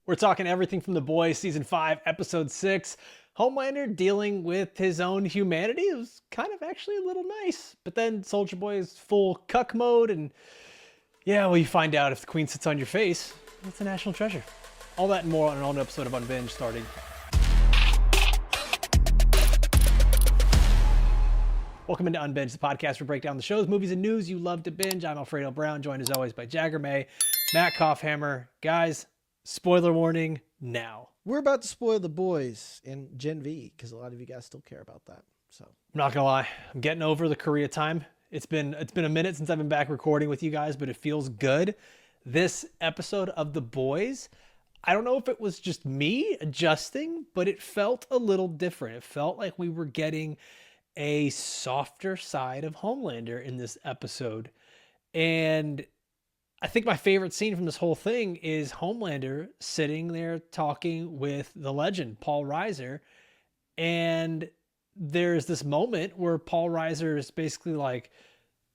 We're talking everything from The Boys, Season 5, Episode 6. Homelander dealing with his own humanity. It was kind of actually a little nice. But then Soldier Boy is full cuck mode, and yeah, well, you find out if the queen sits on your face, it's a national treasure. All that and more on an all-new episode of Unbinged starting. Welcome into Unbinged, the podcast where we break down the shows, movies, and news you love to binge. I'm Alfredo Brown, joined as always by Jagger, Matt Kopfhamer. Guys, spoiler warning now. We're about to spoil The Boys in Gen V because a lot of you guys still care about that. So I'm not gonna lie, I'm getting over the Korea time. It's been a minute since I've been back recording with you guys, but it feels good. This episode of The Boys, I don't know if it was just me adjusting, but it felt a little different. It felt like we were getting a softer side of Homelander in this episode. And I think my favorite scene from this whole thing is Homelander sitting there talking with the legend, Paul Reiser. And there's this moment where Paul Reiser is basically like,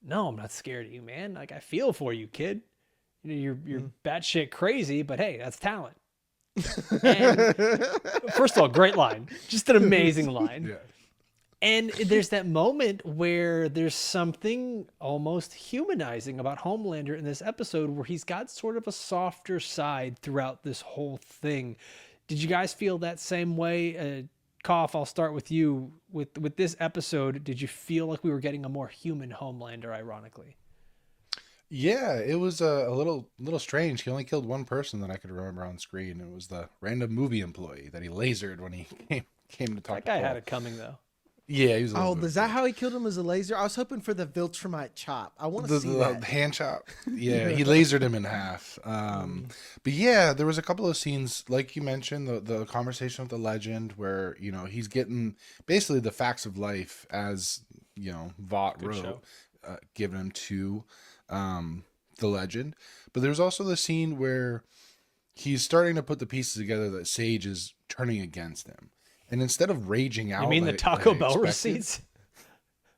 no, I'm not scared of you, man. Like, I feel for you, kid. You know, you're batshit crazy, but hey, that's talent. And first of all, great line. Just an amazing line. Yeah. And there's that moment where there's something almost humanizing about Homelander in this episode where he's got sort of a softer side throughout this whole thing. Did you guys feel that same way? Kopf, I'll start with you. With this episode, did you feel like we were getting a more human Homelander, ironically? Yeah, it was a little strange. He only killed one person that I could remember on screen. It was the random movie employee that he lasered when he came to talk to Paul. That guy had it coming, though. Yeah, he was. Is that how he killed him as a laser? I was hoping for the Viltrumite chop. I want to see that. The hand chop. Yeah, he lasered him in half. But yeah, there was a couple of scenes, like you mentioned, the conversation with the legend, where he's getting basically the facts of life as Vought wrote, given him to the legend. But there's also the scene where he's starting to put the pieces together that Sage is turning against him. And instead of raging out, you mean the Taco Bell receipts?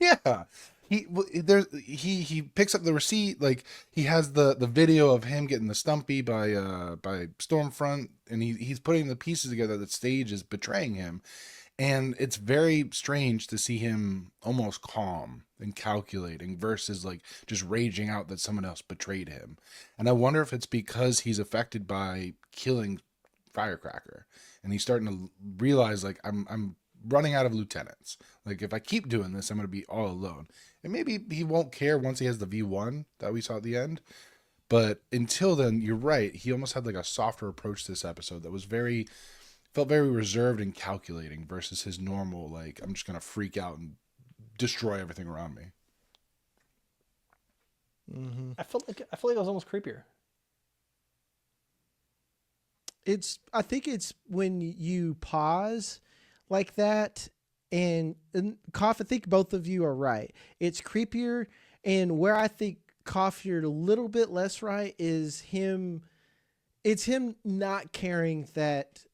Yeah, he picks up the receipt. Like, he has the video of him getting the stumpy by Stormfront, and he's putting the pieces together that Sage is betraying him. And it's very strange to see him almost calm and calculating versus like just raging out that someone else betrayed him. And I wonder if it's because he's affected by killing Firecracker, and he's starting to realize, like, I'm running out of lieutenants. Like, if I keep doing this, I'm going to be all alone. And maybe he won't care once he has the V1 that we saw at the end. But until then, you're right. He almost had like a softer approach to this episode that was felt very reserved and calculating versus his normal, like, I'm just going to freak out and destroy everything around me. Mm-hmm. I feel like it was almost creepier. I think it's when you pause like that, and Kopf, I think both of you are right. It's creepier, and where I think Kopf, you're a little bit less right, is him. It's him not caring that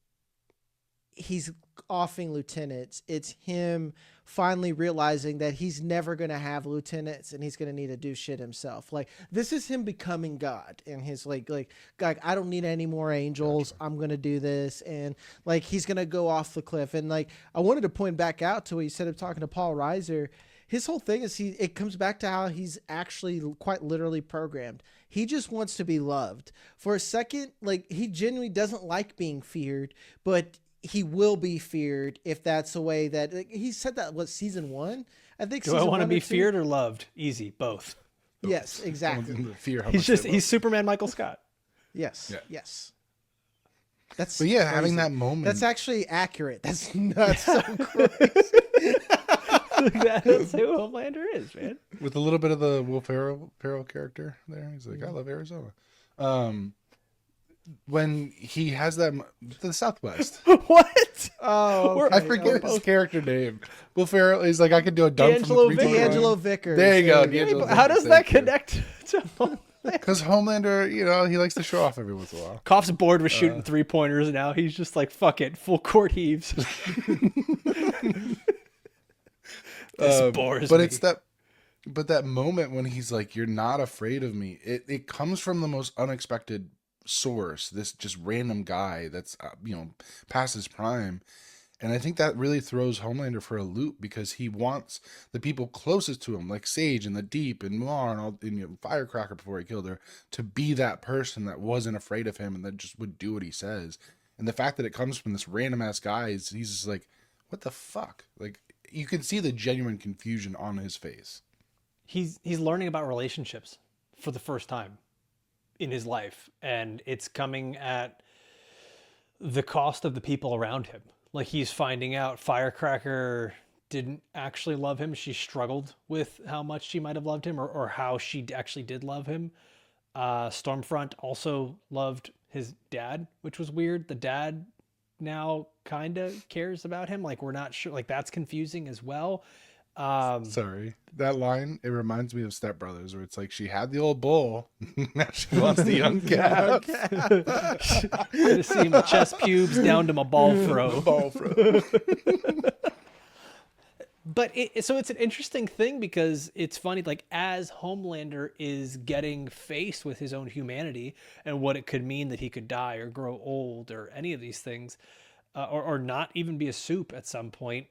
he's offing lieutenants. It's him finally realizing that he's never going to have lieutenants and he's going to need to do shit himself. Like, this is him becoming God, and his like I don't need any more angels. Gotcha. I'm going to do this. And like, he's going to go off the cliff. And like, I wanted to point back out to what you said of talking to Paul Reiser. His whole thing is it comes back to how he's actually quite literally programmed. He just wants to be loved. For a second, like, he genuinely doesn't like being feared, but he will be feared if that's the way that, like, he said that was season 1. I think. Do I want to be feared or loved? Easy, both. Yes, exactly. He's Superman Michael Scott. Yes. Yeah. Yes. That's. But yeah, crazy. Having that moment. That's actually accurate. That's so crazy. That's who Homelander is, man. With a little bit of the Will Ferrell character there, he's like, I love Arizona. When he has that the Southwest. What? Oh, okay. I forget his character name. Will Ferrell is like, I could do a dump from D'Angelo Vickers. There you go. How does that connect to Homelander? Because Homelander, he likes to show off every once in a while. Kopf's bored with shooting 3-pointers now. He's just like, fuck it, full court heaves. This bores me. But that moment when he's like, you're not afraid of me, it comes from the most unexpected source, this just random guy that's past his prime. And I think that really throws Homelander for a loop, because he wants the people closest to him, like Sage and the Deep and Mar and all, and Firecracker before he killed her, to be that person that wasn't afraid of him and that just would do what he says. And the fact that it comes from this random ass guy he's just like, what the fuck? Like, you can see the genuine confusion on his face. He's learning about relationships for the first time in his life, and it's coming at the cost of the people around him. Like, he's finding out Firecracker didn't actually love him. She struggled with how much she might have loved him, or how she actually did love him. Stormfront also loved his dad, which was weird. The dad now kind of cares about him. Like, we're not sure. Like, that's confusing as well. Sorry, that line, it reminds me of Step Brothers, where it's like, she had the old bull, now she wants the young calf. I just see my chest pubes down to my ball throw. But so it's an interesting thing, because it's funny, like, as Homelander is getting faced with his own humanity and what it could mean that he could die or grow old or any of these things, or not even be a soup at some point,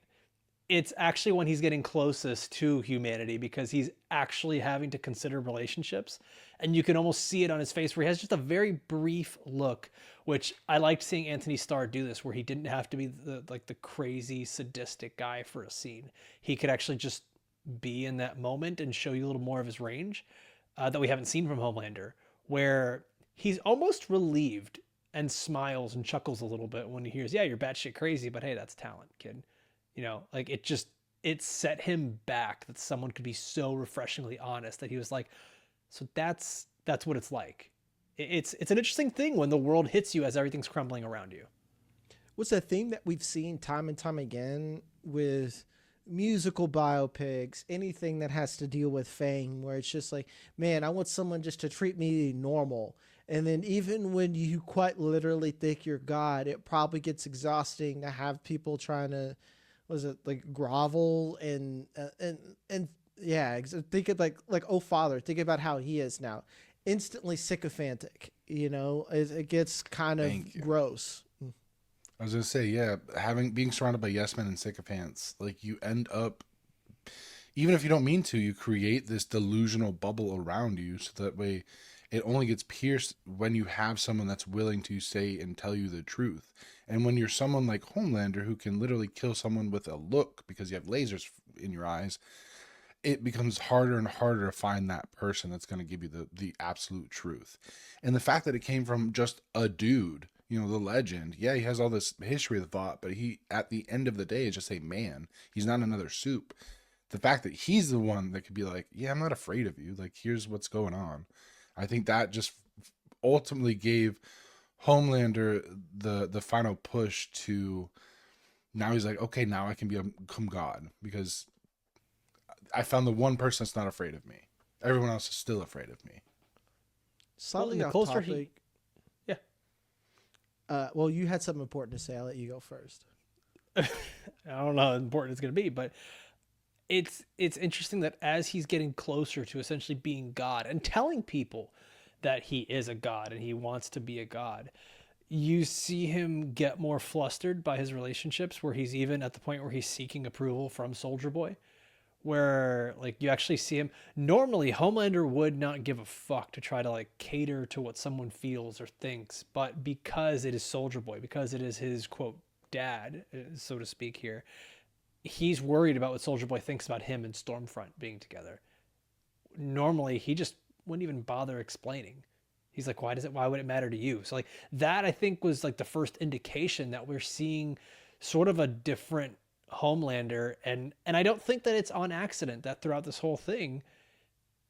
it's actually when he's getting closest to humanity, because he's actually having to consider relationships. And you can almost see it on his face, where he has just a very brief look, which I liked seeing Antony Starr do this, where he didn't have to be the crazy sadistic guy for a scene. He could actually just be in that moment and show you a little more of his range that we haven't seen from Homelander, where he's almost relieved and smiles and chuckles a little bit when he hears, yeah, you're batshit crazy, but hey, that's talent, kid. Like, it set him back that someone could be so refreshingly honest, that he was like, so that's what it's like. It's an interesting thing when the world hits you as everything's crumbling around you. What's a theme that we've seen time and time again with musical biopics, anything that has to deal with fame, where it's just like, man, I want someone just to treat me normal. And then even when you quite literally think you're God, it probably gets exhausting to have people trying to, was it like grovel and yeah, think of like, oh father, think about how he is now, instantly sycophantic. It gets kind of gross. I was gonna say, yeah, being surrounded by yes men and sycophants, like, you end up, even if you don't mean to, you create this delusional bubble around you, so that way it only gets pierced when you have someone that's willing to say and tell you the truth. And when you're someone like Homelander, who can literally kill someone with a look because you have lasers in your eyes, it becomes harder and harder to find that person that's going to give you the absolute truth. And the fact that it came from just a dude, the legend, yeah, he has all this history of thought, but he, at the end of the day, is just a man. He's not another soup. The fact that he's the one that could be like, yeah, I'm not afraid of you. Like, here's what's going on. I think that just ultimately gave Homelander the final push to, now he's like, okay, now I can become God, because I found the one person that's not afraid of me. Everyone else is still afraid of me. Slightly off topic. Well, you had something important to say. I'll let you go first. I don't know how important it's going to be, but it's interesting that as he's getting closer to essentially being God and telling people that he is a god and he wants to be a god, you see him get more flustered by his relationships, where he's even at the point where he's seeking approval from Soldier Boy, where, like, you actually see him. Normally, Homelander would not give a fuck to try to, like, cater to what someone feels or thinks, but because it is Soldier Boy, because it is his, quote, dad, so to speak here, he's worried about what Soldier Boy thinks about him and Stormfront being together. Normally, he just wouldn't even bother explaining. He's like, why would it matter to you? So, like, that, I think, was, like, the first indication that we're seeing sort of a different Homelander, and I don't think that it's on accident that throughout this whole thing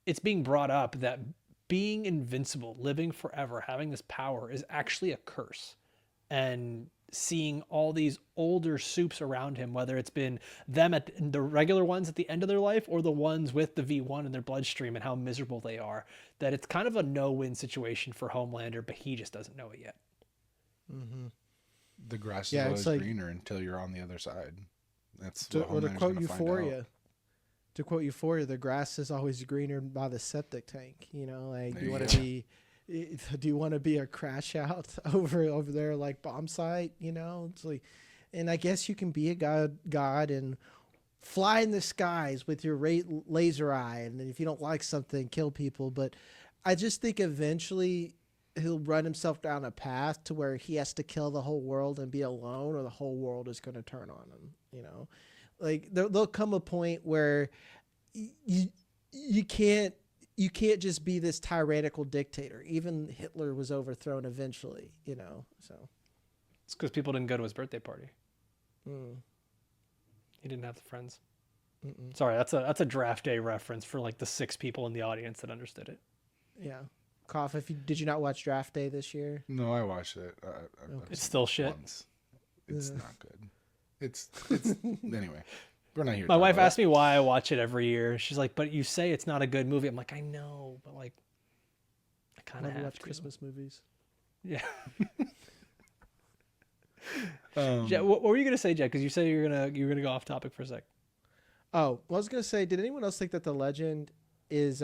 it's being brought up that being invincible, living forever, having this power is actually a curse. And seeing all these older soups around him, whether it's been them at the regular ones at the end of their life or the ones with the V1 in their bloodstream and how miserable they are, that it's kind of a no-win situation for Homelander, but he just doesn't know it yet. Mm-hmm. The grass is always greener until you're on the other side. That's to quote Euphoria. To quote Euphoria, the grass is always greener by the septic tank. Like, you want to be Do you want to be a crash out over there like bomb site? You know, it's like, and I guess you can be a god and fly in the skies with your laser eye, and then if you don't like something, kill people. But I just think eventually he'll run himself down a path to where he has to kill the whole world and be alone, or the whole world is going to turn on him. You know, like there'll come a point where you can't just be this tyrannical dictator. Even Hitler was overthrown eventually, you know. So It's because people didn't go to his birthday party. mm. He didn't have the friends. Mm-mm. Sorry, that's a draft day reference for like the 6 people in the audience that understood it. Yeah. Cough, did you not watch Draft Day this year? No, I watched it. It's still shit. Once. It's not good. It's anyway. We're not here. My wife asked me why I watch it every year. She's like, "But you say it's not a good movie." I'm like, "I know, but like, I kind of have watch to." Christmas movies. Yeah. What were you gonna say, Jack? Because you said you were gonna go off topic for a sec. Oh, well, I was gonna say, did anyone else think that the legend is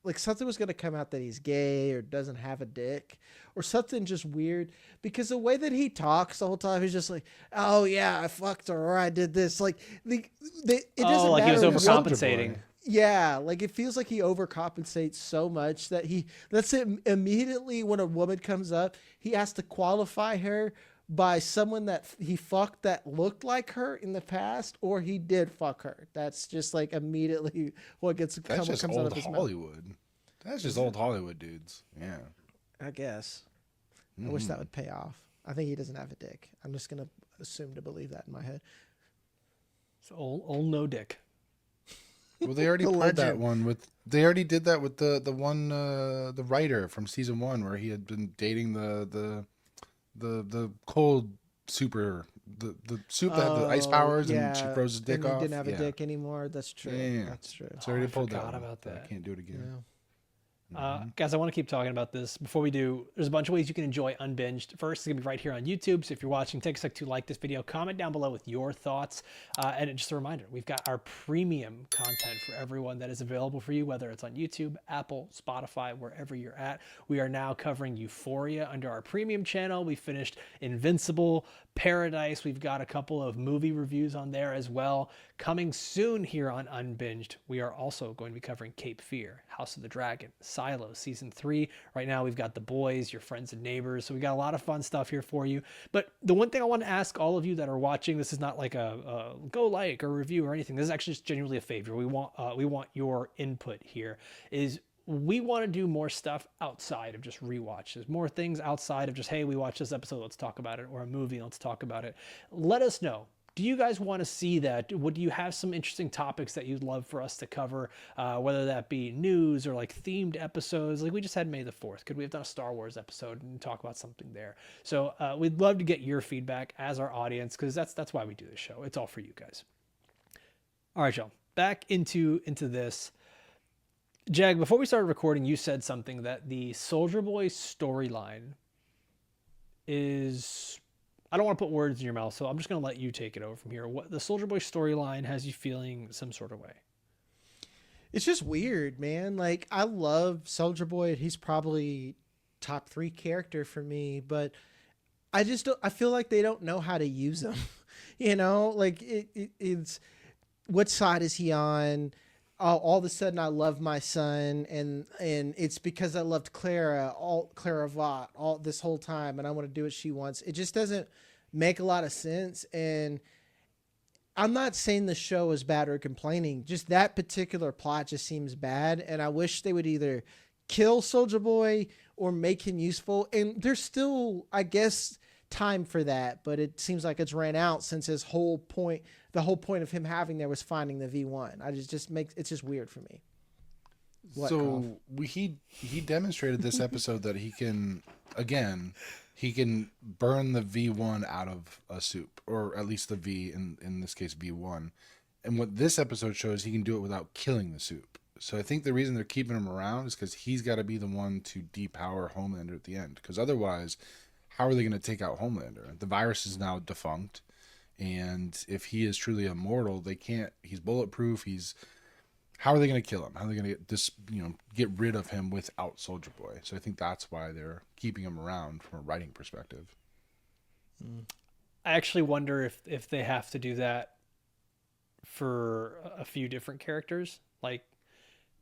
like something was gonna come out that he's gay or doesn't have a dick or something just weird? Because the way that he talks the whole time, he's just like, "Oh yeah, I fucked her or I did this." Like it doesn't like matter. he was what- overcompensating. Yeah, like it feels like he overcompensates so much that that's it. Immediately when a woman comes up, he has to qualify her by someone that he fucked that looked like her in the past, or he did fuck her. That's just like immediately what That's comes just out old of his mouth. Hollywood. That's just old Hollywood dudes. Yeah. I guess. I wish that would pay off. I think he doesn't have a dick. I'm just gonna assume to believe that in my head. It's old no dick. Well, they already The played that legend. one with. They already did that with the one the writer from season 1 where he had been dating the cold super the soup that had the ice powers and she froze his dick and he off. didn't have Yeah. a dick anymore. That's true. Yeah. That's true. So I already I pulled forgot that one, about but that. I can't do it again. Yeah. Guys, I want to keep talking about this. Before we do, there's a bunch of ways you can enjoy Unbinged. First, it's going to be right here on YouTube. So if you're watching, take a sec to like this video, comment down below with your thoughts. And just a reminder, we've got our premium content for everyone that is available for you, whether it's on YouTube, Apple, Spotify, wherever you're at. We are now covering Euphoria under our premium channel. We finished Invincible, Paradise. We've got a couple of movie reviews on there as well. Coming soon here on Unbinged, we are also going to be covering Cape Fear, House of the Dragon, Silo, Season 3. Right now, we've got The Boys, Your Friends and Neighbors. So we got a lot of fun stuff here for you. But the one thing I want to ask all of you that are watching, this is not like a go like or review or anything. This is actually just genuinely a favor. We want your input here. We want to do more stuff outside of just rewatches, more things outside of just, hey, we watched this episode, let's talk about it, or a movie, let's talk about it. Let us know. Do you guys want to see that? Do you have some interesting topics that you'd love for us to cover, whether that be news or like themed episodes? Like we just had May the 4th. Could we have done a Star Wars episode and talk about something there? So we'd love to get your feedback as our audience, because that's why we do this show. It's all for you guys. All right, y'all. Back into this. Jag, before we started recording, you said something that the Soldier Boy storyline is... I don't want to put words in your mouth, so I'm just going to let you take it over from here. What the Soldier Boy storyline has you feeling some sort of way? It's just weird, man. Like, I love Soldier Boy. He's probably top 3 character for me, but I just don't, I feel like they don't know how to use him. You know, like it's what side is he on? All of a sudden I love my son, and it's because I loved Clara Vought all this whole time, and I want to do what she wants. It just doesn't make a lot of sense. And I'm not saying the show is bad or complaining, just that particular plot just seems bad, and I wish they would either kill Soldier Boy or make him useful. And there's still, I guess, time for that, but it seems like it's ran out since the whole point of him having there was finding the V1. It's just weird for me. He demonstrated this episode that he can burn the V1 out of a soup, or at least the V in this case V1. And what this episode shows, he can do it without killing the soup. So I think the reason they're keeping him around is because he's got to be the one to depower Homelander at the end. Because otherwise, how are they going to take out Homelander? The virus is now defunct, and if he is truly immortal, they can't. He's bulletproof. how are they going to kill him? How are they going to get this, get rid of him without Soldier Boy? So I think that's why they're keeping him around from a writing perspective. I actually wonder if they have to do that for a few different characters. Like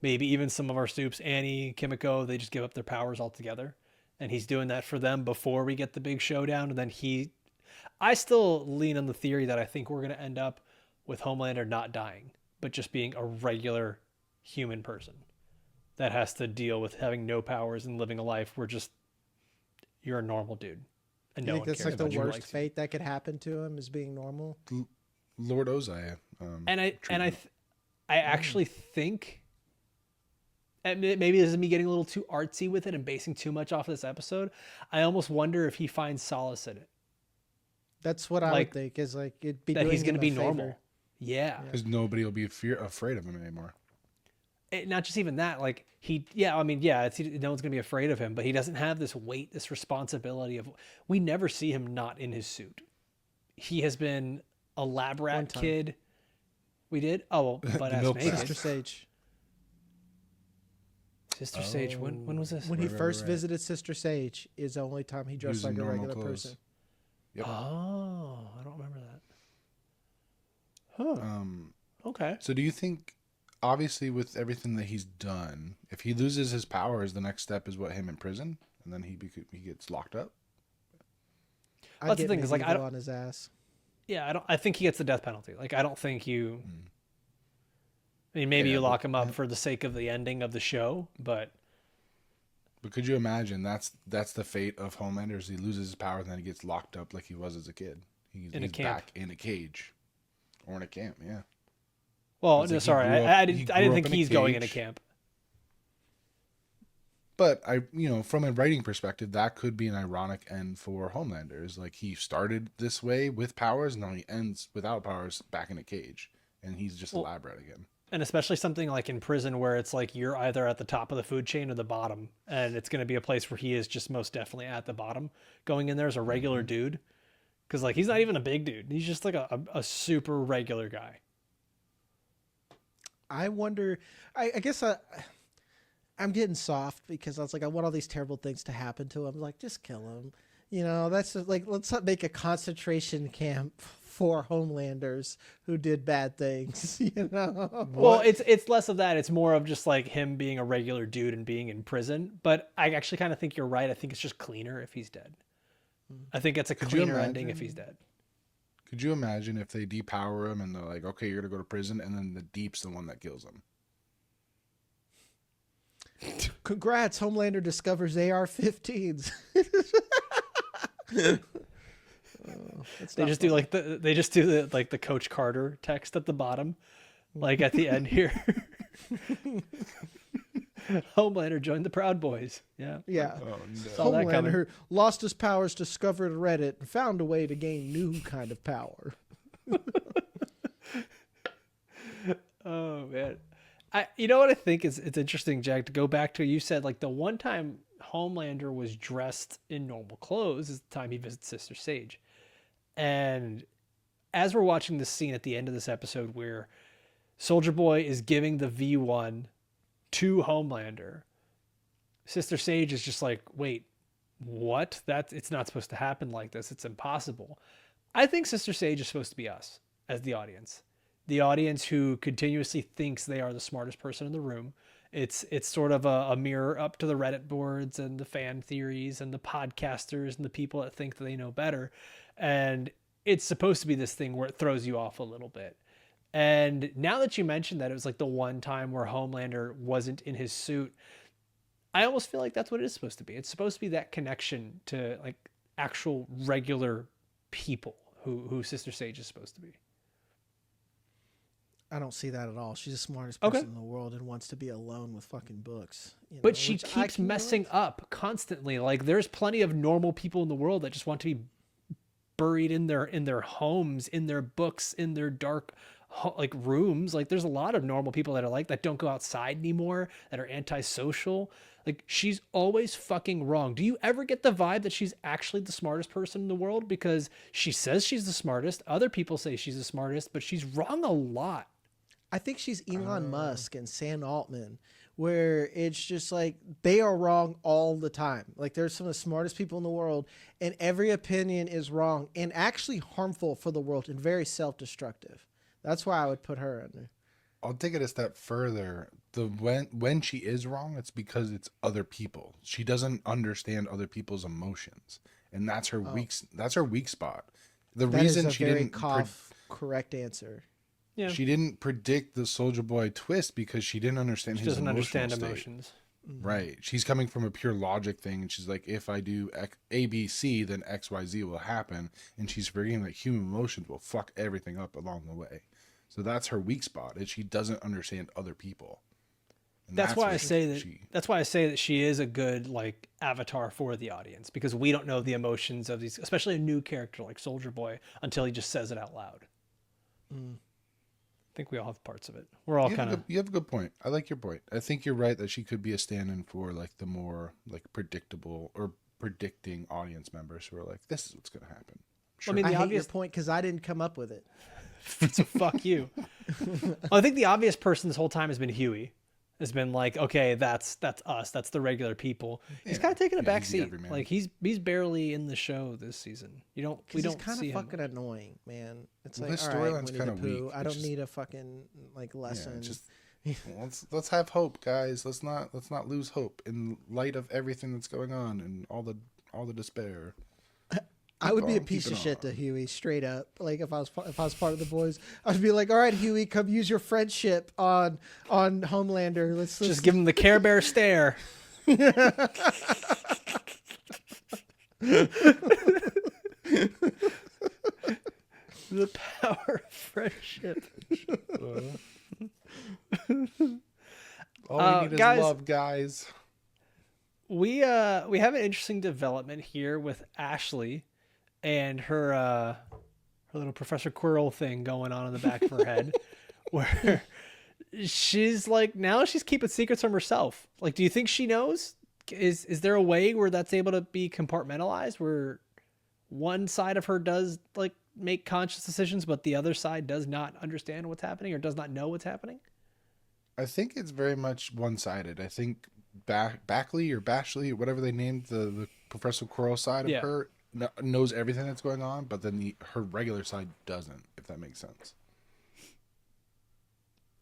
maybe even some of our Stoops, Annie, Kimiko, they just give up their powers altogether. And he's doing that for them before we get the big showdown. And then I still lean on the theory that I think we're going to end up with Homelander not dying, but just being a regular human person that has to deal with having no powers and living a life where just you're a normal dude. And You no think one that's cares like the about you worst likes you. fate that could happen to him is being normal? Lord Ozai. I actually think, and maybe this is me getting a little too artsy with it and basing too much off of this episode. I almost wonder if he finds solace in it. That's what I Like, would think is like it'd be That doing he's going to him be a favor. normal. Yeah. Because nobody will be afraid of him anymore. Not just even that, like no one's gonna be afraid of him, but he doesn't have this weight, this responsibility of. We never see him not in his suit. He has been a lab One rat time. kid. We did. Oh, but as milk naked. Sister Sage. Sister Sage. When was this? When he Right. first visited Sister Sage is the only time he dressed Using like a normal regular clothes. person. Yep. Oh, I don't remember that. Huh. Okay. So do you think, obviously with everything that he's done, if he loses his powers, the next step is what, him in prison, and then he gets locked up? I'd That's the get thing, is, like, I medieval don't- on his ass. Yeah, I think he gets the death penalty. Like, I don't think you. I mean, maybe Yeah, you lock but- him up for the sake of the ending of the show, but But could you imagine that's the fate of Homelander? Is he loses his power and then he gets locked up like he was as a kid? He's In a camp. back in a cage or in a camp. Yeah. well, It's no, like he sorry, grew I up- he didn't grew up think in a he's going in a cage. camp. But from a writing perspective, that could be an ironic end for Homelander. Is like he started this way with powers, and now he ends without powers, back in a cage, and he's just a lab rat again. And especially something like in prison where it's like you're either at the top of the food chain or the bottom, and it's going to be a place where he is just most definitely at the bottom, going in there as a regular dude, because like he's not even a big dude, he's just like a super regular guy. I wonder. I guess I'm getting soft because I was like, I want all these terrible things to happen to him. Like, just kill him. That's just like, let's not make a concentration camp for Homelanders who did bad things. Well, it's less of that, it's more of just like him being a regular dude and being in prison. But I actually kind of think you're right. I think it's just cleaner if he's dead. I think it's a you cleaner ending imagine? if he's dead. Could you imagine if they depower him and they're like, okay, you're gonna go to prison, and then the Deep's the one that kills him? Congrats, Homelander discovers AR-15s. They just do like the Coach Carter text at the bottom, like at the end here. Homelander joined the Proud Boys. Yeah. Yeah. Oh no. Saw that coming. Homelander lost his powers, discovered Reddit, and found a way to gain new kind of power. Oh man, you know what I think is it's interesting, Jack, to go back to you said like the one time Homelander was dressed in normal clothes is the time he visits Sister Sage, and as we're watching this scene at the end of this episode where Soldier Boy is giving the V1 to Homelander, Sister Sage is just like, wait, what? It's not supposed to happen like this. It's impossible. I think Sister Sage is supposed to be us as the audience. The audience who continuously thinks they are the smartest person in the room. It's sort of a mirror up to the Reddit boards and the fan theories and the podcasters and the people that think that they know better. And it's supposed to be this thing where it throws you off a little bit. And now that you mentioned that it was like the one time where Homelander wasn't in his suit, I almost feel like that's what it is supposed to be. It's supposed to be that connection to like actual regular people who Sister Sage is supposed to be. I don't see that at all. She's the smartest Okay. person in the world and wants to be alone with fucking books. But she which I keeps can messing relate. up constantly. Like there's plenty of normal people in the world that just want to be buried in their homes, in their books, in their dark like rooms. Like there's a lot of normal people that are like that don't go outside anymore, that are antisocial. Like she's always fucking wrong. Do you ever get the vibe that she's actually the smartest person in the world? Because she says she's the smartest. Other people say she's the smartest, but she's wrong a lot. I think she's Elon Musk and Sam Altman, where it's just like they are wrong all the time. Like they're some of the smartest people in the world, and every opinion is wrong and actually harmful for the world and very self-destructive. That's why I would put her in there. I'll take it a step further. When she is wrong, it's because it's other people. She doesn't understand other people's emotions, and that's her That's her weak spot. The That reason is a she very didn't correct answer. Yeah. she didn't predict the Soldier Boy twist because she didn't understand She his doesn't emotional understand state. emotions. Right. She's coming from a pure logic thing, and she's like, if I do A, B, C, then X, Y, Z will happen. And she's forgetting that human emotions will fuck everything up along the way. So that's her weak spot, is she doesn't understand other people. And That's why where I say that. she- That's why I say that she is a good like avatar for the audience, because we don't know the emotions of these, especially a new character like Soldier Boy, until he just says it out loud. I think we all have parts of it. We're all kind of. You have a good point. I like your point. I think you're right that she could be a stand-in for like the more like predictable or predicting audience members who are like, this is what's going to happen. Sure. I mean, I the hate obvious your point because I didn't come up with it. So fuck you. I think the obvious person this whole time has been Huey. Has been like, okay, that's us. That's the regular people. He's kind of taking a back he's the seat. everyman. Like he's barely in the show this season. We don't He's kind see of him. fucking annoying, man. It's Well, like, his all right, storyline's Winnie the kinda weak. Pooh, I It's don't just- need a fucking like lesson. just let's have hope, guys. Let's not lose hope in light of everything that's going on and all the despair. I would be a on, piece keep of it shit on. to Huey, straight up. Like if I was part of the boys, I'd be like, all right, Huey, come use your friendship on Homelander. Let's Just give him the Care Bear stare. The power of friendship. All we need is guys- love, guys. We have an interesting development here with Ashley and her little Professor Quirrell thing going on in the back of her head, where she's like, now she's keeping secrets from herself. Like, do you think she knows? Is there a way where that's able to be compartmentalized, where one side of her does like make conscious decisions, but the other side does not understand what's happening or does not know what's happening? I think it's very much one-sided. I think Backley or Bashley or whatever they named the Professor Quirrell side of Yeah. her knows everything that's going on, but then her regular side doesn't, if that makes sense.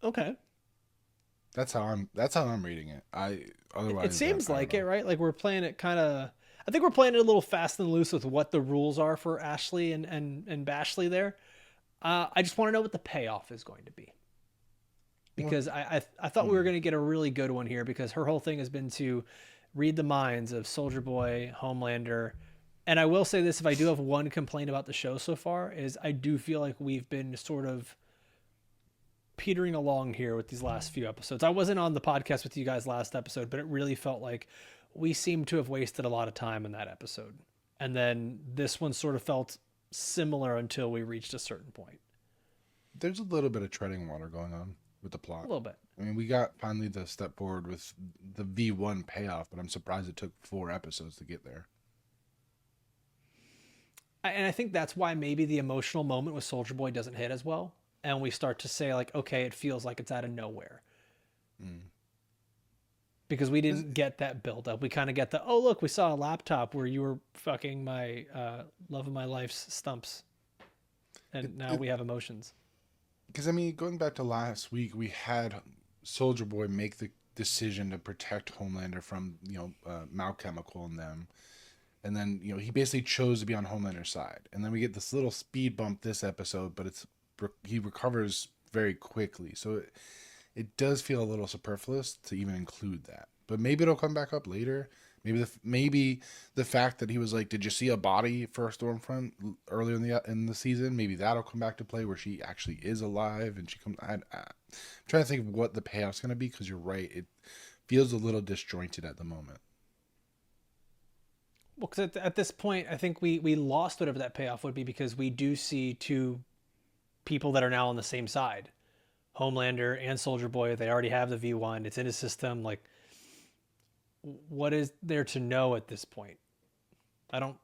Okay. That's how I'm reading it. Otherwise It seems I don't like know. it, right? Like we're playing it kind of. I think we're playing it a little fast and loose with what the rules are for Ashley and Bashley there. I just want to know what the payoff is going to be, because I thought we were going to get a really good one here, because her whole thing has been to read the minds of Soldier Boy, Homelander. And I will say this, if I do have one complaint about the show so far, is I do feel like we've been sort of petering along here with these last few episodes. I wasn't on the podcast with you guys last episode, but it really felt like we seemed to have wasted a lot of time in that episode. And then this one sort of felt similar until we reached a certain point. There's a little bit of treading water going on with the plot. A little bit. I mean, we got finally the step forward with the V1 payoff, but I'm surprised it took 4 episodes to get there. And I think that's why maybe the emotional moment with Soldier Boy doesn't hit as well. And we start to say like, okay, it feels like it's out of nowhere. Because we didn't get that build up. We kind of get the, oh, look, we saw a laptop where you were fucking my love of my life's stumps. And now we have emotions. Because, I mean, going back to last week, we had Soldier Boy make the decision to protect Homelander from, Malchemical and them. And then, he basically chose to be on Homelander's side. And then we get this little speed bump this episode, but he recovers very quickly. So it does feel a little superfluous to even include that. But maybe it'll come back up later. Maybe the fact that he was like, "Did you see a body for a Stormfront earlier in the season?" Maybe that'll come back to play where she actually is alive and she comes. I'm trying to think of what the payoff's going to be, because you're right. It feels a little disjointed at the moment. Well, because at this point, I think we lost whatever that payoff would be, because we do see two people that are now on the same side. Homelander and Soldier Boy, they already have the V1. It's in his system. Like, what is there to know at this point? I don't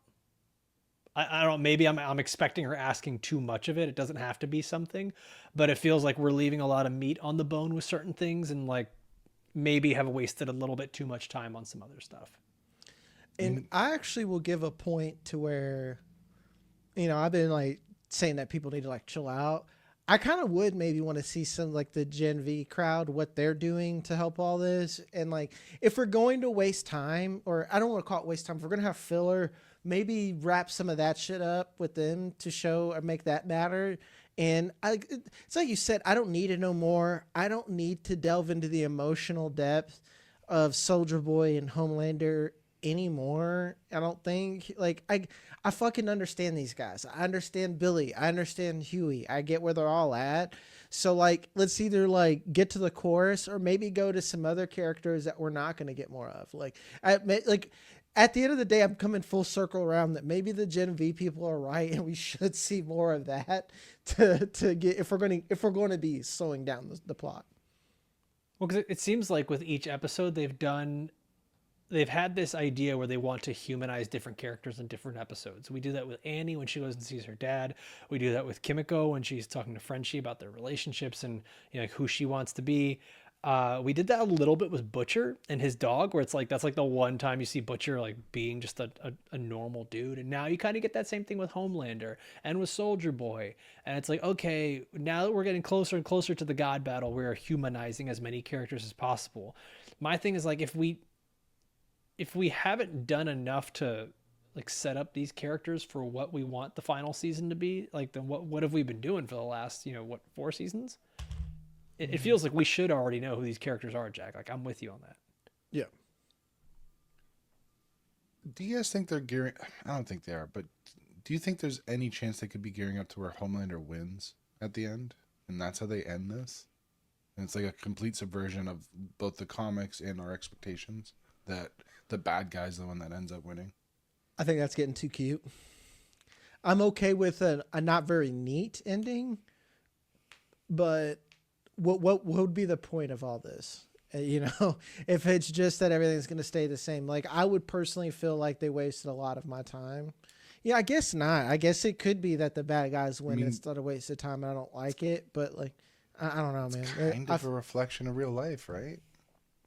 I don't. Maybe I'm expecting or asking too much of it. It doesn't have to be something, but it feels like we're leaving a lot of meat on the bone with certain things, and like maybe have wasted a little bit too much time on some other stuff. And I actually will give a point to where, I've been like saying that people need to like chill out. I kind of would maybe want to see some like the Gen V crowd, what they're doing to help all this. And like, if we're going to waste time, or I don't want to call it waste time, if we're going to have filler, maybe wrap some of that shit up with them to show or make that matter. And it's like you said, I don't need to know more. I don't need to delve into the emotional depth of Soldier Boy and Homelander anymore. I don't think like I fucking understand these guys. I understand Billy. I understand Huey. I get where they're all at. So like, let's either like get to the chorus or maybe go to some other characters that we're not going to get more of. Like at the end of the day, I'm coming full circle around that maybe the Gen V people are right, and we should see more of that to get if we're going to be slowing down the plot. Well, because it seems like with each episode they've had this idea where they want to humanize different characters in different episodes. We do that with Annie when she goes and sees her dad. We do that with Kimiko when she's talking to Frenchie about their relationships and like who she wants to be. We did that a little bit with Butcher and his dog, where it's like that's like the one time you see Butcher like being just a normal dude. And now you kind of get that same thing with Homelander and with Soldier Boy. And it's like, okay, now that we're getting closer and closer to the God battle, we're humanizing as many characters as possible. My thing is like if we haven't done enough to like set up these characters for what we want the final season to be, like then what have we been doing for the last 4 seasons? It feels like we should already know who these characters are, Jack. Like I'm with you on that. Yeah. Do you guys think they're gearing? I don't think they are, but do you think there's any chance they could be gearing up to where Homelander wins at the end, and that's how they end this? And it's like a complete subversion of both the comics and our expectations that the bad guy's the one that ends up winning. I think that's getting too cute. I'm okay with a not very neat ending, but what would be the point of all this? If it's just that everything's going to stay the same. Like I would personally feel like they wasted a lot of my time. Yeah, I guess not. I guess it could be that the bad guys win. It's not a waste of time and I don't like it, but like, I don't know, man. Kind of a reflection of real life, right?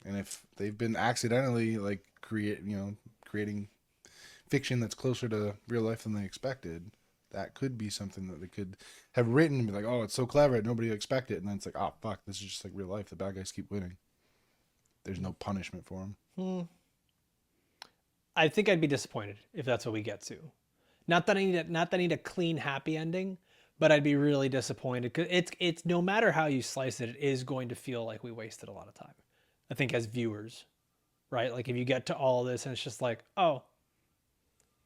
And if they've been accidentally like creating fiction that's closer to real life than they expected, that could be something that they could have written and be like, oh, it's so clever, nobody would expect it. And then it's like, oh, fuck, this is just like real life. The bad guys keep winning. There's no punishment for them. I think I'd be disappointed if that's what we get to. Not that I need a clean, happy ending, but I'd be really disappointed because it's no matter how you slice it, it is going to feel like we wasted a lot of time. I think as viewers, right? Like if you get to all this and it's just like, oh,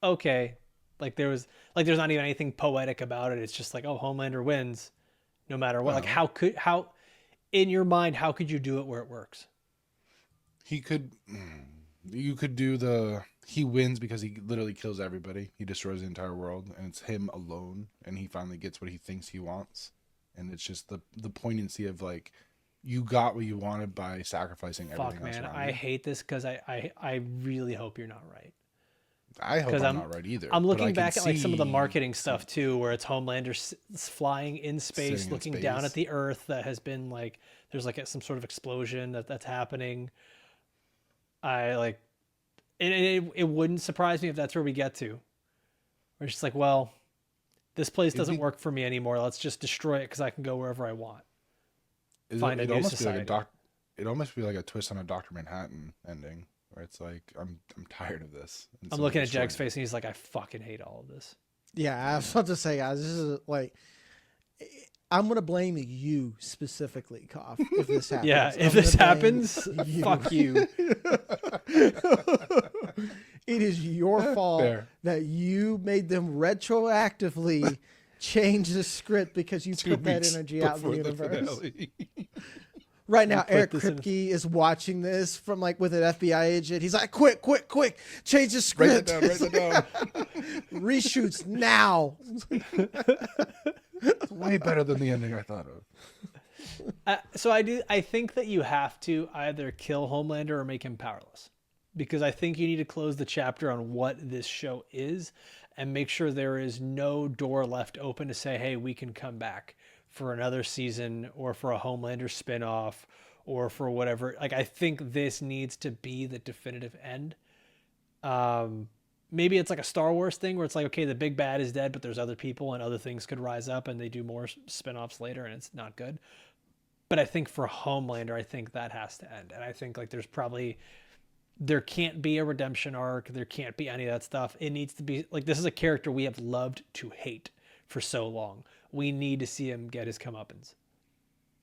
okay. Like there's not even anything poetic about it. It's just like, oh, Homelander wins no matter what. Uh-huh. Like how in your mind, how could you do it where it works? You could do he wins because he literally kills everybody. He destroys the entire world and it's him alone. And he finally gets what he thinks he wants. And it's just the poignancy of like, you got what you wanted by sacrificing everything Fuck, else man. around I you. hate this because I really hope you're not right. I hope I'm not right either. I'm but I looking can back at like some of the see- marketing stuff too, where it's Homelander flying in space, Sitting in looking space. down at the Earth that has been like, there's like some sort of explosion that's happening. I like, it wouldn't surprise me if that's where we get to. We're just like, well, this place doesn't work for me anymore. Let's just destroy it because I can go wherever I want. Find a new society. It almost be like a twist on a Dr. Manhattan ending, where it's like, I'm tired of this. And I'm so looking at destroying Jag's face and he's like, I fucking hate all of this. Yeah, I was about to say, guys, this is like, I'm gonna blame you specifically, Kopf, if this happens. Yeah, if I'm this gonna blame happens, you. fuck you. It is your fault Fair. that you made them retroactively change the script because you 2 put that weeks energy out in the before universe. finale. Right now, put Eric this in- Kripke is watching this from like with an FBI agent. He's like, quick, change the Write script. that down. Write that down. Reshoots now. It's way better than the ending I thought of. So I think that you have to either kill Homelander or make him powerless, because I think you need to close the chapter on what this show is, and make sure there is no door left open to say, hey, we can come back for another season or for a Homelander spinoff or for whatever. Like, I think this needs to be the definitive end. Maybe it's like a Star Wars thing where it's like, okay, the big bad is dead, but there's other people and other things could rise up and they do more spinoffs later and it's not good. But I think for Homelander, I think that has to end. And I think like there can't be a redemption arc. There can't be any of that stuff. It needs to be like, this is a character we have loved to hate for so long. We need to see him get his comeuppance.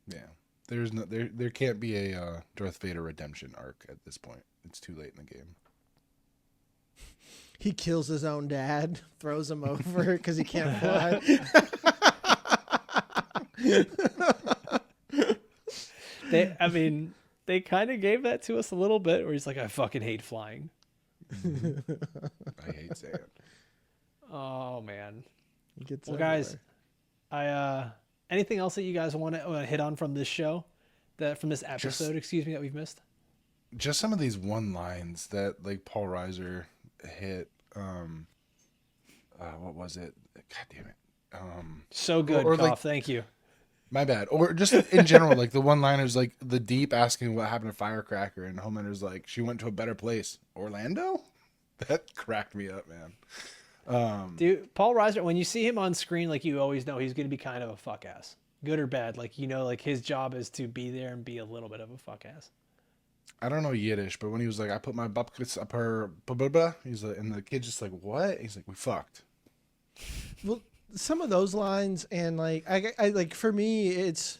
Yeah. There can't be a Darth Vader redemption arc at this point. It's too late in the game. He kills his own dad, throws him over because he can't fly. They kind of gave that to us a little bit where he's like, I fucking hate flying. I hate sand. Oh, man. Gets well, guys, anything else that you guys want to hit on from this show, from this episode, that we've missed? Just some of these one lines that like Paul Reiser hit. What was it? God damn it. So good, or Koff. like, thank you. My bad. Or just in general, like the one-liners, like the Deep asking what happened to Firecracker, and Homelander's like, she went to a better place. Orlando? That cracked me up, man. Dude, Paul Reiser, when you see him on screen, like you always know he's going to be kind of a fuck ass. Good or bad. Like, like his job is to be there and be a little bit of a fuck ass. I don't know Yiddish, but when he was like, I put my bupkis up her, blah, he's like, and the kid's just like, what? He's like, we fucked. Well, some of those lines, and like I like, for me it's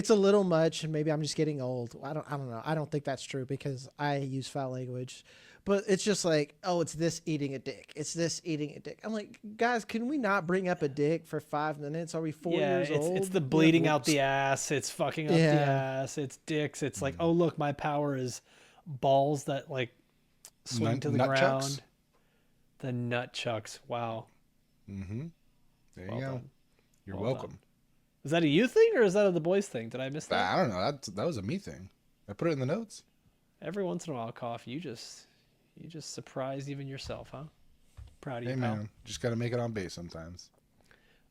a little much, and maybe I'm just getting old. I don't know. I don't think that's true because I use foul language. But it's just like, oh, it's this eating a dick. It's this eating a dick. I'm like, guys, can we not bring up a dick for 5 minutes? Are we 4 years old? It's the bleeding out the ass. It's fucking up the ass. It's dicks. It's like, oh, look, my power is balls that like swing to the ground. Chucks. The nut chucks. Wow. Mm-hmm. There Well you go. done. You're Well welcome. done. Is that a you thing or is that a the boys thing? Did I miss that? I don't know. That was a me thing. I put it in the notes. Every once in a while, Koff, you just surprise even yourself, huh? Proud of you, Hey, pal. man. Just got to make it on base sometimes.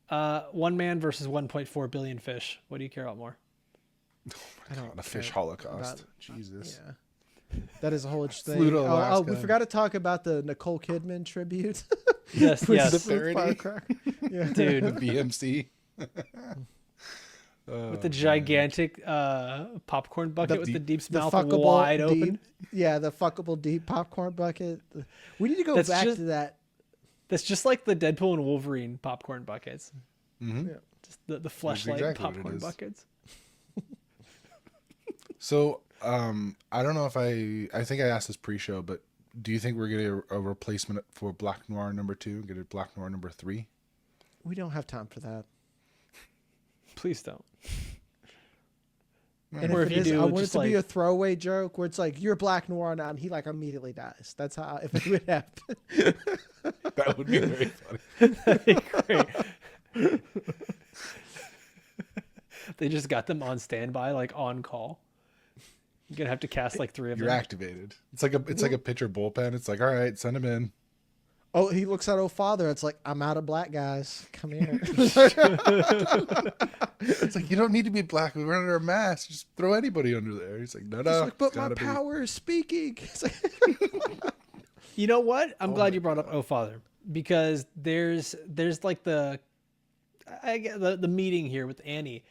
One man versus 1.4 billion fish. What do you care about more? I don't The fish care holocaust. about- Jesus. Yeah. That is a whole thing. Flew to Oh, Alaska. we forgot to talk about the Nicole Kidman tribute. Yes, With yes. the parody. firecracker. Yeah. Dude, The BMC. with the gigantic popcorn bucket with the deep's The mouth fuckable wide deep, open. Yeah, the fuckable deep popcorn bucket. We need to go That's back just- to that. That's just like the Deadpool and Wolverine popcorn buckets. Mm-hmm. Yeah. Just the fleshlight exactly what it popcorn is. buckets. So, I don't know if I think I asked this pre-show, but do you think we're getting a replacement for Black Noir #2? Get a Black Noir #3? We don't have time for that. Please don't. And Or if if it you is, do, I want it just to be like- a throwaway joke where it's like, you're Black Noir now, and he like immediately dies. That's how, if it would happen. That would be very funny. That'd be great. They just got them on standby, like on call. You're gonna have to cast like 3 of You're them. activated. It's like a pitcher bullpen. It's like, all right, send him in. Oh, he looks at father. It's like, I'm out of black guys. Come here. It's like, you don't need to be black. We run under a mask. Just throw anybody under there. He's like, no. He's like, but it's my gotta be." power is speaking. It's like, You know what? I'm glad my you brought up Oh Father, because there's like the meeting here with Annie,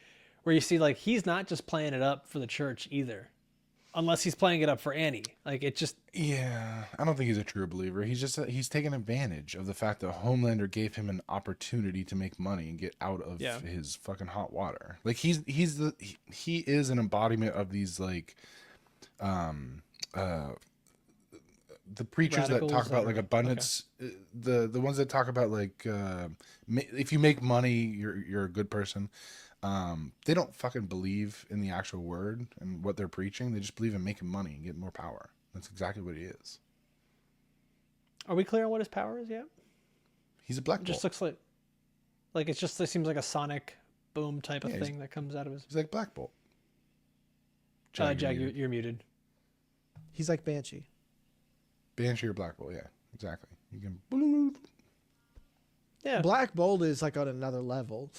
where you see like he's not just playing it up for the church either, unless he's playing it up for Annie. Like it just Yeah, I don't think he's a true believer. He's taken advantage of the fact that Homelander gave him an opportunity to make money and get out of Yeah. his fucking hot water. Like he is an embodiment of these like the preachers that Radicals talk about or- like abundance, the ones that talk about like if you make money, you're a good person. They don't fucking believe in the actual word and what they're preaching. They just believe in making money and getting more power. That's exactly what he is. Are we clear on what his power is yet? He's a black It just bolt. looks like it seems like a sonic boom type of Yeah, thing that comes out of his. He's like Black Bolt. Jag, you're you're muted. he's like Banshee. Banshee or Black Bolt, yeah, exactly. You can. Yeah. Black Bolt is like on another level.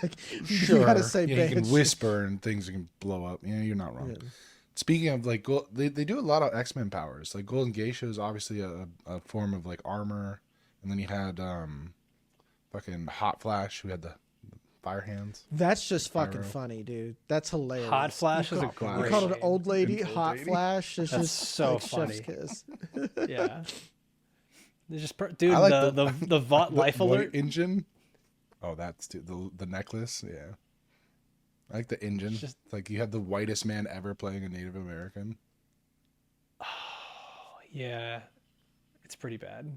Like Sure. you gotta say yeah, bad you can shit. whisper and things can blow up. Yeah, you're not wrong. Yeah. Speaking of like, they do a lot of X-Men powers. Like Golden Geisha is obviously a form of like armor, and then you had fucking Hot Flash who had the fire hands. That's just fucking Pyro. funny, dude. That's hilarious. Hot Flash is a You great called it an name. old lady, An old Hot lady? Flash. It's That's just so like funny. Chef's kiss. Yeah. It's just dude, I like the Vought life white alert. engine. Oh, that's the necklace. Yeah, I like the engine. Just- It's like you have the whitest man ever playing a Native American. Yeah. It's pretty bad.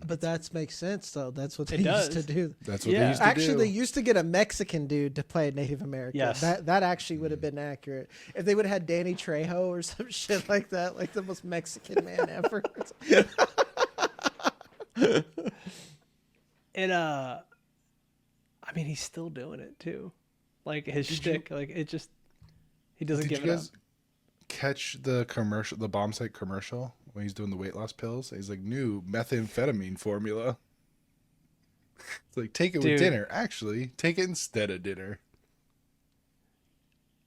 But that makes sense, though. That's what they It used to does. do. That's what Yeah. they used to Actually, do. they used to get a Mexican dude to play a Native American. Yes. That actually would have been accurate. If they would have had Danny Trejo or some shit like that, like the most Mexican man ever. And I mean, he's still doing it too. Like his shtick, like it just he doesn't Did give you it up. guys catch the commercial, the bomb site commercial when he's doing the weight loss pills? He's like, new methamphetamine formula. It's like, take it Dude. with dinner. Actually, take it instead of dinner.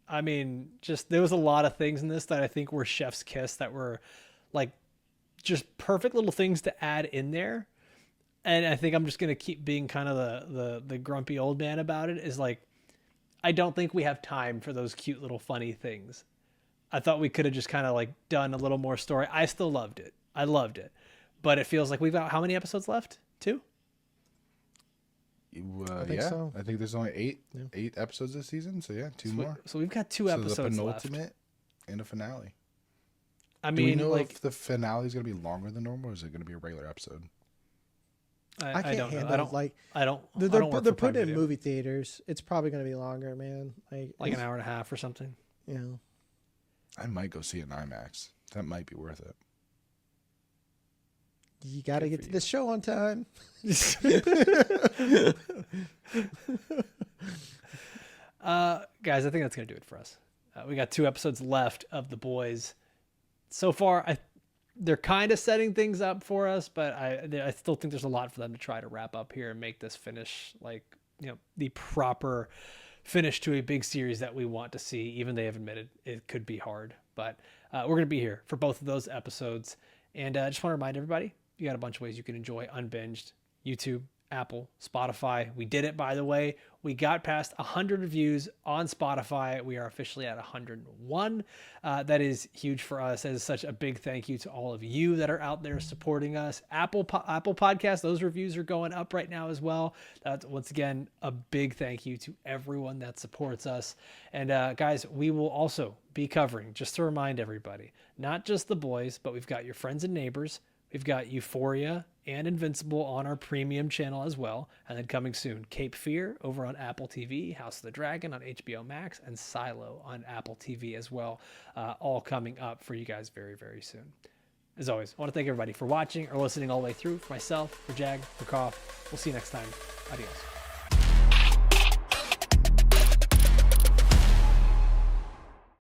I mean, just there was a lot of things in this that I think were chef's kiss that were like just perfect little things to add in there. And I think I'm just gonna keep being kind of the grumpy old man about it. Is like, I don't think we have time for those cute little funny things. I thought we could have just kind of like done a little more story. I still loved it. I loved it, but it feels like we've got how many episodes left? 2? think Yeah, so. I think there's only eight episodes this season. So yeah, two more. So we've got 2 So episodes the left. penultimate and a finale. I Do we mean, know like if the finale is going to be longer than normal, or is it going to be a regular episode? I can't don't know. handle I don't like I don't. they're, I don't work they're for Prime putting it in Video. movie theaters. It's probably going to be longer, man. Like an hour and a half or something. You know. I might go see it in IMAX. That might be worth it. You got to Good get for to you. the show on time. Guys, I think that's gonna do it for us. We got 2 episodes left of The Boys. So far, they're kind of setting things up for us, but I still think there's a lot for them to try to wrap up here and make this finish like the proper finish to a big series that we want to see. Even they have admitted it could be hard, but we're gonna be here for both of those episodes. And I just want to remind everybody, you got a bunch of ways you can enjoy Unbinged: YouTube, Apple, Spotify. We did it, by the way. We got past 100 reviews on Spotify. We are officially at 101. That is huge for us. That is such a big thank you to all of you that are out there supporting us. Apple Podcasts, those reviews are going up right now as well. That's, once again, a big thank you to everyone that supports us. And guys, we will also be covering, just to remind everybody, not just The Boys, but we've got Your Friends and Neighbors. We've got Euphoria and Invincible on our premium channel as well. And then coming soon, Cape Fear over on Apple TV, House of the Dragon on HBO Max, and Silo on Apple TV as well. All coming up for you guys very, very soon. As always, I want to thank everybody for watching or listening all the way through. For myself, for Jag, for Koff. We'll see you next time. Adios.